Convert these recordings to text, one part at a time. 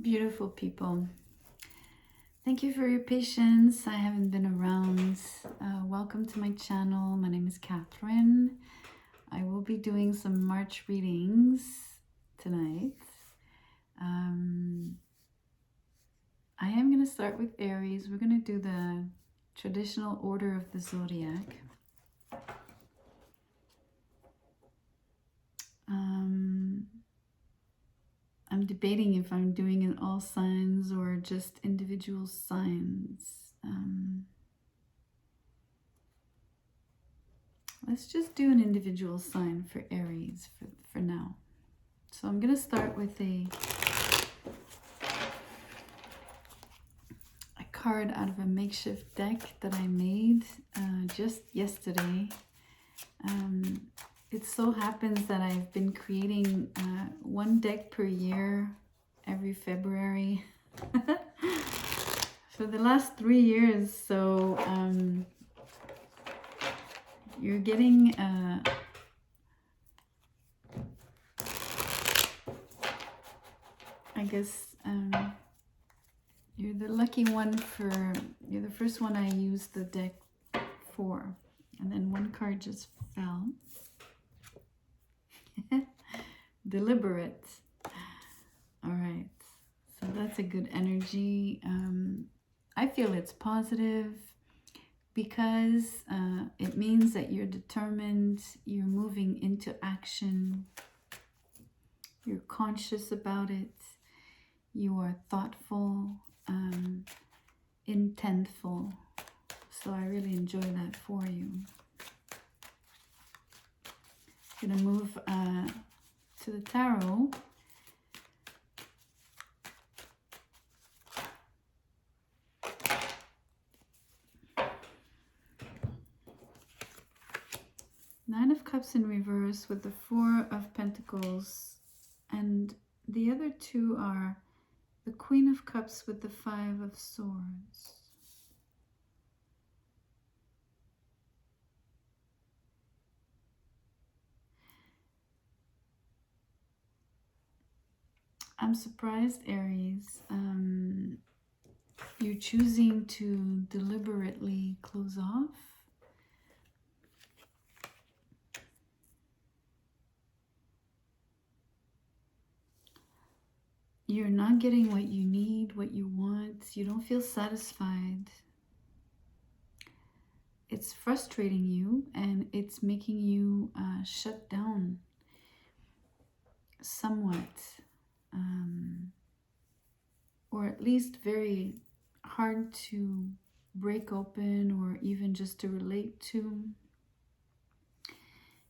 Beautiful people. Thank you for your patience. I haven't been around. Welcome to my channel. My name is Catherine. I will be doing some March readings tonight. I am going to start with Aries. We're going to do the traditional order of the zodiac. I'm debating if I'm doing it all signs or just individual signs. Let's just do an individual sign for Aries for now. So I'm going to start with a card out of a makeshift deck that I made just yesterday. It so happens that I've been creating one deck per year every February for the last 3 years. So you're getting I guess you're the lucky one you're the first one I used the deck for. And then one card just fell. Deliberate. All right, so that's a good energy. I feel it's positive because it means that you're determined, you're moving into action, you're conscious about it, you are thoughtful, intentful. So I really enjoy that for you. I'm going to move to the tarot. Nine of Cups in reverse with the Four of Pentacles, and the other two are the Queen of Cups with the Five of Swords. I'm surprised, Aries. You're choosing to deliberately close off. You're not getting what you need, what you want. You don't feel satisfied. It's frustrating you, and it's making you shut down somewhat. Or at least very hard to break open or even just to relate to.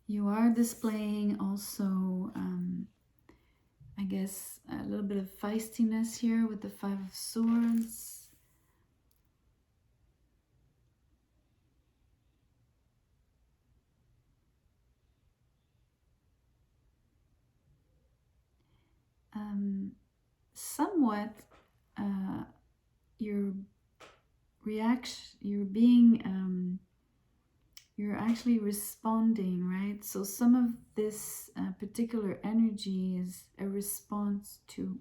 You are displaying also, I guess, a little bit of feistiness here with the Five of Swords. Somewhat, your reaction, you're actually responding, right? So some of this particular energy is a response to.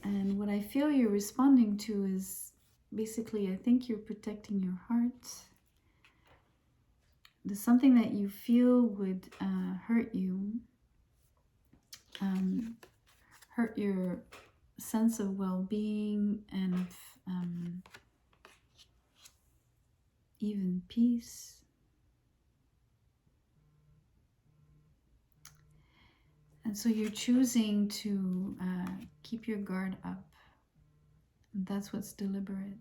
And what I feel you're responding to is basically, I think you're protecting your heart. There's something that you feel would hurt you, hurt your sense of well-being and of even peace. And so you're choosing to keep your guard up. That's what's deliberate.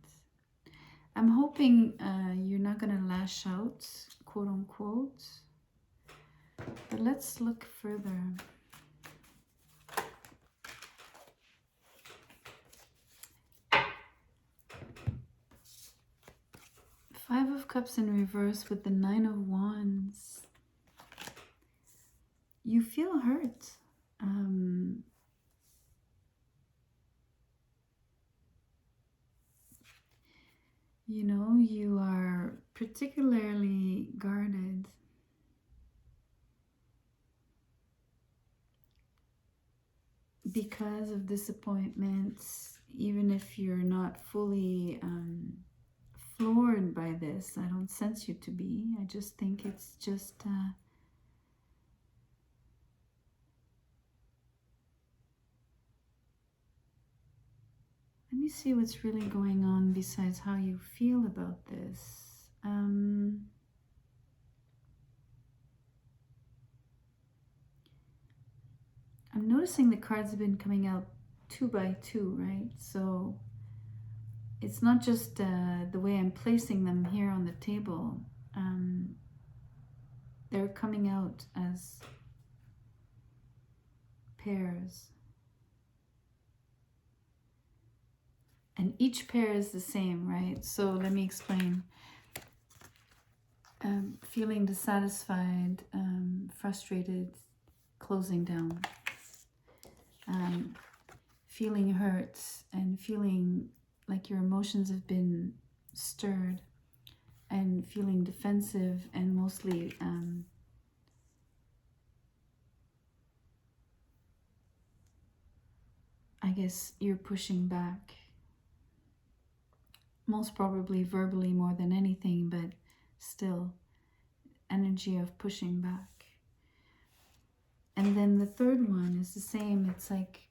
I'm hoping you're not going to lash out, quote unquote. But let's look further. Five of Cups in reverse with the Nine of Wands. You feel hurt. You know, you are particularly guarded. because of disappointments, even if you're not fully floored by this, I don't sense you to be. I just think it's just let me see what's really going on besides how you feel about this. I'm noticing the cards have been coming out 2 by 2, right? So it's not just the way I'm placing them here on the table. They're coming out as pairs. And each pair is the same, right? So let me explain. Feeling dissatisfied, frustrated, closing down. Feeling hurt and feeling like your emotions have been stirred, and feeling defensive and mostly I guess you're pushing back, most probably verbally more than anything, but still energy of pushing back. And then the third one is the same. It's like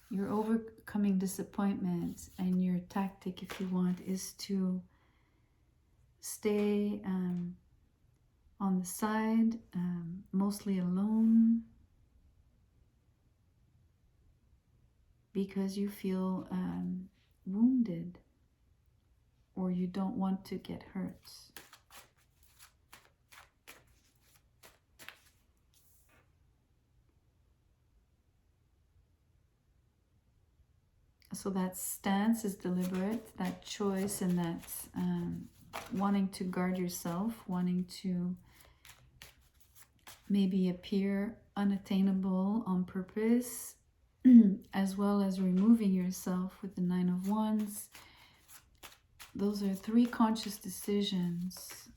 you're overcoming disappointment, and your tactic, if you want, is to stay on the side, mostly alone, because you feel wounded, or you don't want to get hurt. So that stance is deliberate, that choice, and that wanting to guard yourself, wanting to maybe appear unattainable on purpose, as well as removing yourself with the 9 of Wands. Those are 3 conscious decisions,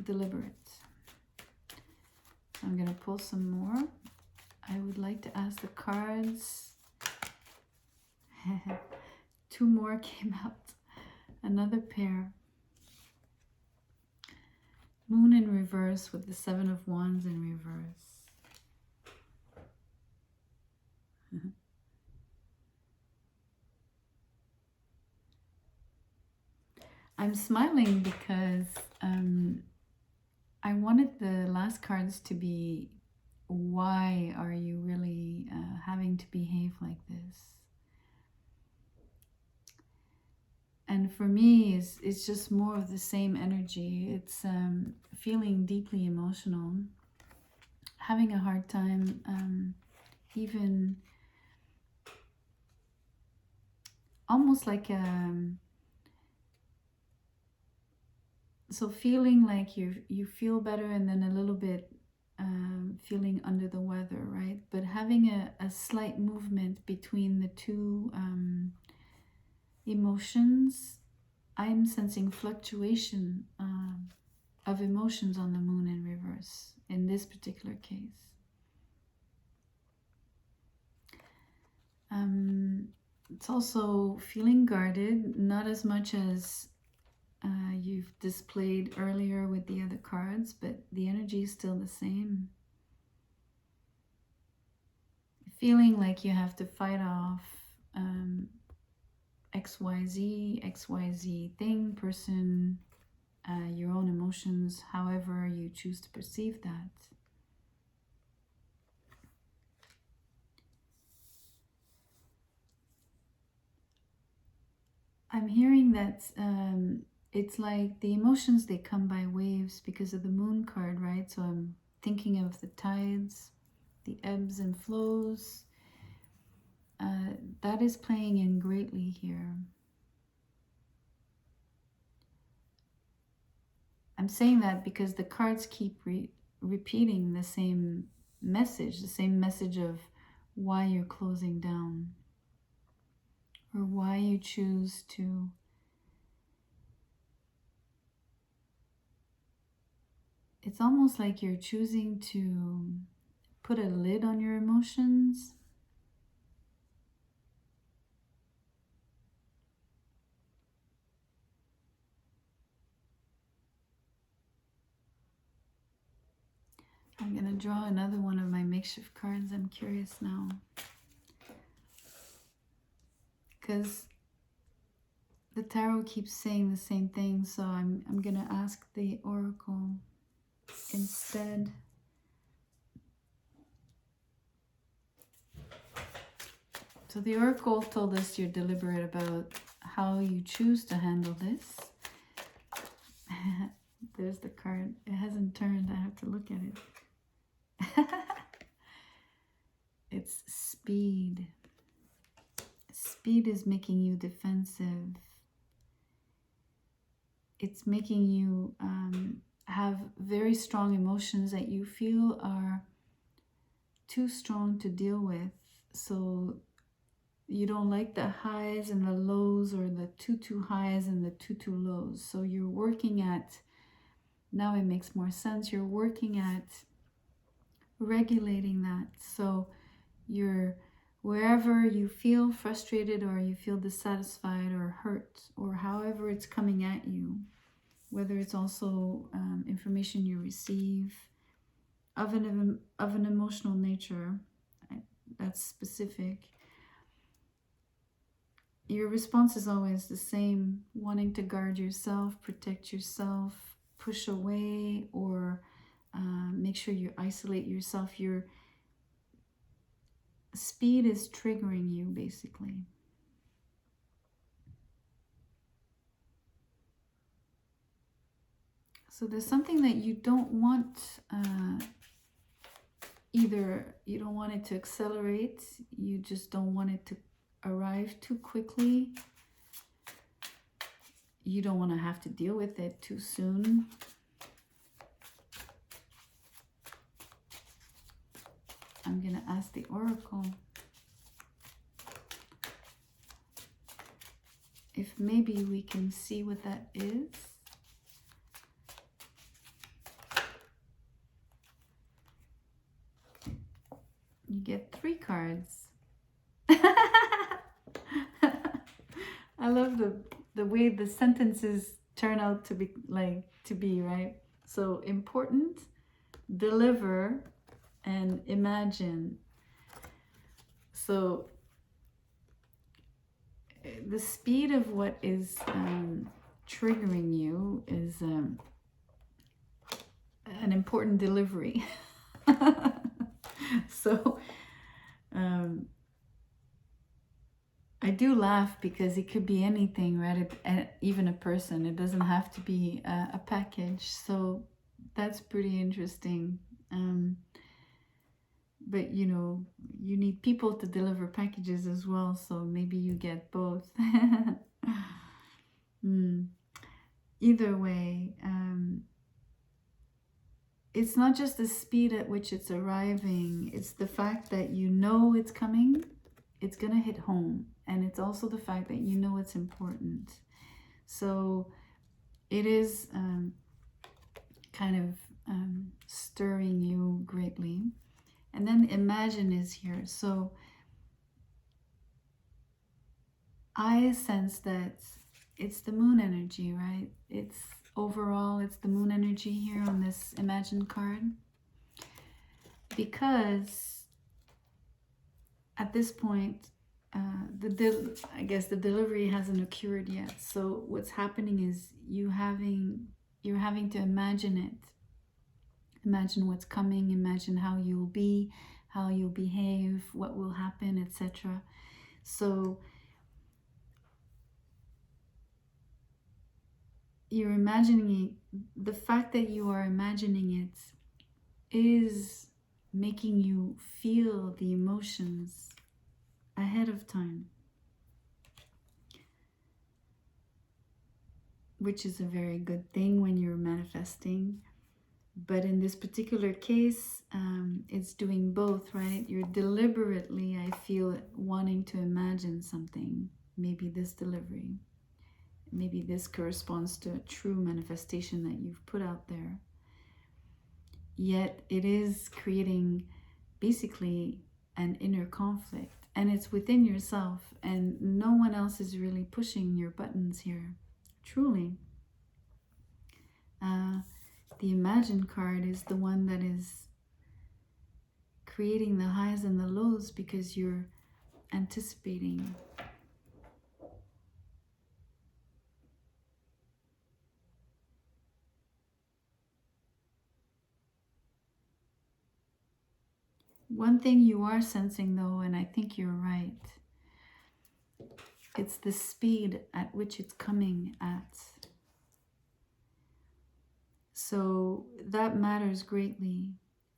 deliberate. So I'm going to pull some more. I would like to ask the cards. 2 more came out. Another pair. Moon in reverse with the 7 of Wands in reverse. I'm smiling because I wanted the last cards to be, why are you really having to behave like this? And for me, it's just more of the same energy. It's feeling deeply emotional, having a hard time, even almost like so feeling like you feel better, and then a little bit feeling under the weather, right? But having a slight movement between the 2 emotions. I'm sensing fluctuation of emotions on the moon in reverse in this particular case. It's also feeling guarded, not as much as you've displayed earlier with the other cards, but the energy is still the same. Feeling like you have to fight off XYZ thing, person, your own emotions, however you choose to perceive that. I'm hearing that it's like the emotions, they come by waves because of the moon card, right? So I'm thinking of the tides, the ebbs and flows. That is playing in greatly here. I'm saying that because the cards keep repeating the same message of why you're closing down, or why you choose to it's almost like you're choosing to put a lid on your emotions, I'm going to draw another one of my makeshift cards. I'm curious now. Because the tarot keeps saying the same thing, so I'm going to ask the oracle instead. So the oracle told us you're deliberate about how you choose to handle this. There's the card. It hasn't turned. I have to look at it. It's speed. Speed is making you defensive. It's making you have very strong emotions that you feel are too strong to deal with. So you don't like the highs and the lows, or the too highs and the too lows. So you're working at, now it makes more sense, you're working at regulating that. So you're, wherever you feel frustrated or you feel dissatisfied or hurt, or however it's coming at you, whether it's also information you receive of an emotional nature that's specific, your response is always the same: wanting to guard yourself, protect yourself, push away, or make sure you isolate yourself. Your speed is triggering you, basically. So there's something that you don't want, either you don't want it to accelerate, you just don't want it to arrive too quickly, you don't want to have to deal with it too soon. I'm going to ask the oracle if maybe we can see what that is. You get 3 cards. I love the way the sentences turn out to be, right? So important, deliver, and imagine. So the speed of what is triggering you is an important delivery. So I do laugh because it could be anything, right? Even a person. It doesn't have to be a package. So that's pretty interesting. But you know, you need people to deliver packages as well, so maybe you get both. Either way, it's not just the speed at which it's arriving, it's the fact that you know it's coming, it's gonna hit home, and it's also the fact that you know it's important. So it is kind of stirring you greatly. And then imagine is here. So I sense that it's the moon energy, right? It's overall, it's the moon energy here on this imagine card. Because at this point, I guess the delivery hasn't occurred yet. So what's happening is you're having to imagine it. Imagine what's coming, imagine how you'll be, how you'll behave, what will happen, etc. So you're imagining it. The fact that you are imagining it is making you feel the emotions ahead of time, which is a very good thing when you're manifesting. But in this particular case, it's doing both, right? You're deliberately, I feel, wanting to imagine something, maybe this delivery. Maybe this corresponds to a true manifestation that you've put out there. Yet it is creating basically an inner conflict, and it's within yourself, and no one else is really pushing your buttons here, truly. The Imagine card is the one that is creating the highs and the lows because you're anticipating. One thing you are sensing though, and I think you're right, it's the speed at which it's coming at. So that matters greatly,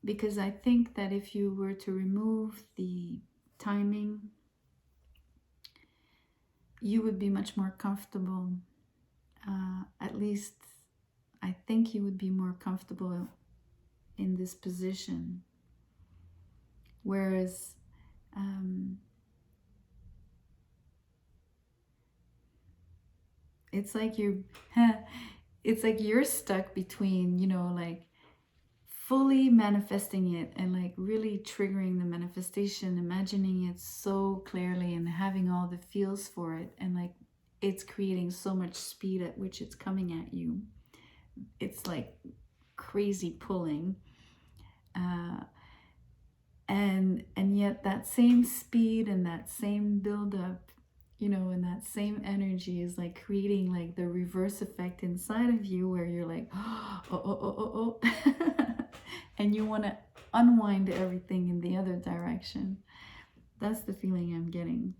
because I think that if you were to remove the timing, you would be much more comfortable. At least I think you would be more comfortable in this position. Whereas it's like you're stuck between, you know, like fully manifesting it and like really triggering the manifestation, imagining it so clearly and having all the feels for it, and like it's creating so much speed at which it's coming at you. It's like crazy pulling, and yet that same speed and that same buildup, you know, and that same energy is like creating like the reverse effect inside of you where you're like, oh, and you want to unwind everything in the other direction. That's the feeling I'm getting.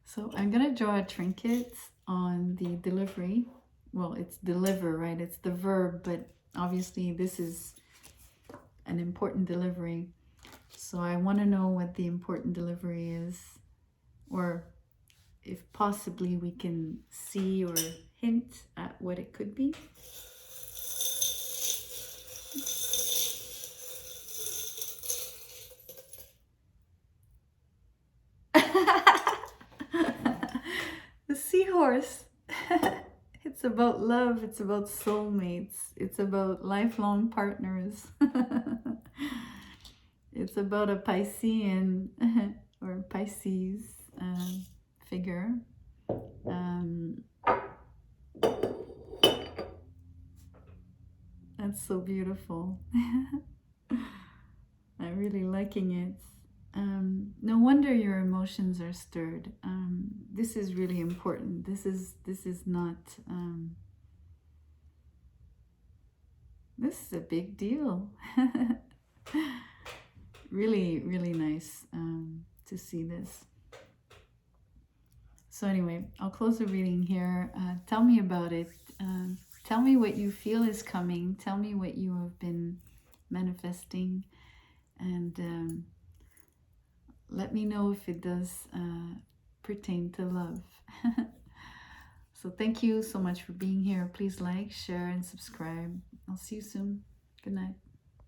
So I'm gonna draw a trinket on the delivery. Well, it's deliver, right? It's the verb, but obviously this is an important delivery. So I want to know what the important delivery is, or if possibly we can see or hint at what it could be. The seahorse. It's about love, it's about soulmates, it's about lifelong partners. It's about a Piscean or Pisces figure. That's so beautiful. I'm really liking it. No wonder your emotions are stirred. This is really important. This is not. This is a big deal. Really, really nice to see this. So anyway, I'll close the reading here. Tell me about it. Tell me what you feel is coming. Tell me what you have been manifesting, and let me know if it does pertain to love. So thank you so much for being here. Please like, share, and subscribe. I'll see you soon. Good night.